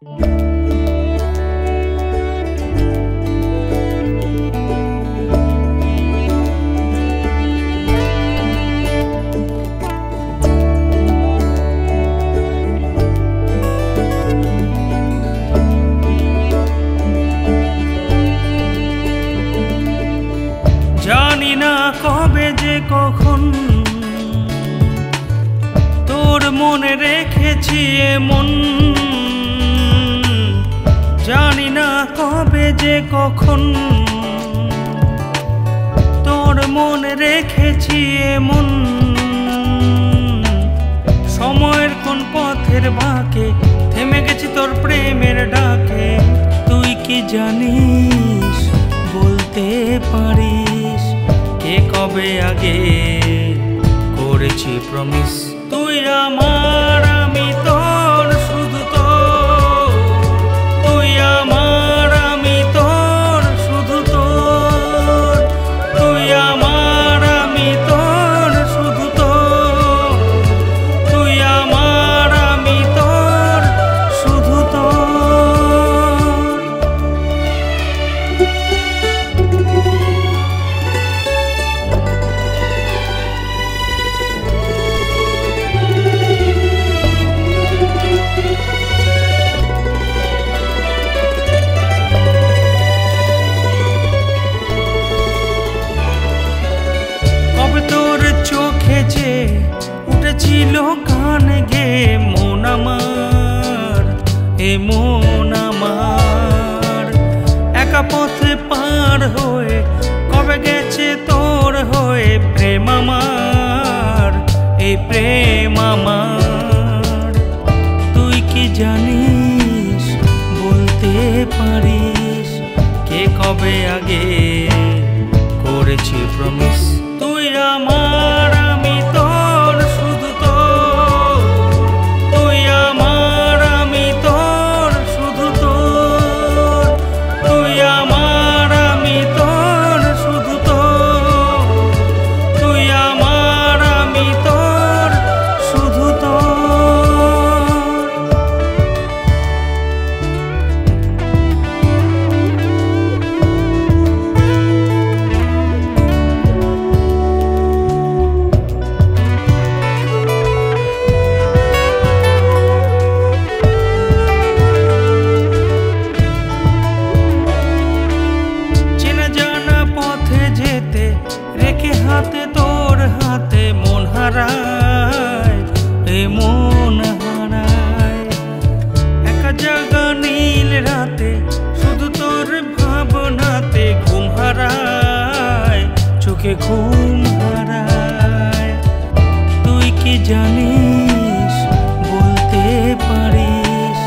জানি না কবে যে কখন তোর মনে রেখেছি এমন, জানি না কবে যে কখন তোর মনে রেখেছি এমন। সময়ের কোন পথের বাঁকে থেমে গেছি তোর প্রেমের ডাকে। তুই কি জানিস, বলতে পারিস কে কবে আগে করেছি প্রমিস। তুই আমার, আমি তোর, শুধু তোর। তুই আমার, আমি তোর, শুধু তোর। তুই আমার, আমি তোর, শুধু তোর। তুই আমার, আমি তোর, শুধু তোর। চোখে যে উঠেছিল কানে গে মন আমার, এ মন আমার। একা পথে পার হয়ে কবে গেছে তোর হয়ে প্রেম আমার, এই প্রেম আমার। তুই কি জানিস, বলতে পারিস কে কবে আগে করেছি প্রমিস। তুই আমার, আমি তোর, শুধু তোর। তুই আমার, আমি তোর, শুধু তোর। তুই আমার, আমি তোর, শুধু তোর। তুই আমার, আমি তোর, শুধু তোর। হাতে তোর হাতে মন হারায়, এ মন হারায়। একা জাগা নীল রাতে শুধু তোর ভাবনাতে ঘুম হারায়, চোখে ঘুম হারায়। তুই কি জানিস, বলতে পারিস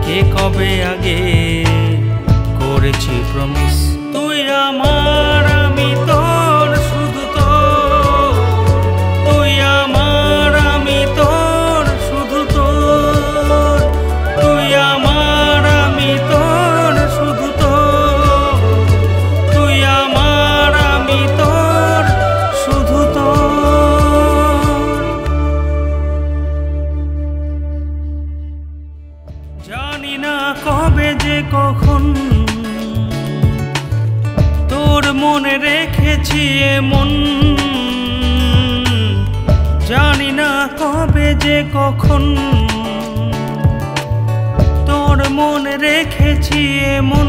কে কবে আগে করেছি প্রমিস। তুই আমার, আমি তোর, শুধু তোর। তুই আমার, আমি তোর, শুধু তোর। তুই আমার, আমি তোর, শুধু তোর। তুই আমার, আমি তোর, শুধু তোর। জানি না কবে যে কখন তোর মনে রেখেছি এমন, জানি না কবে যে কখন তোর মনে রেখেছি এমন।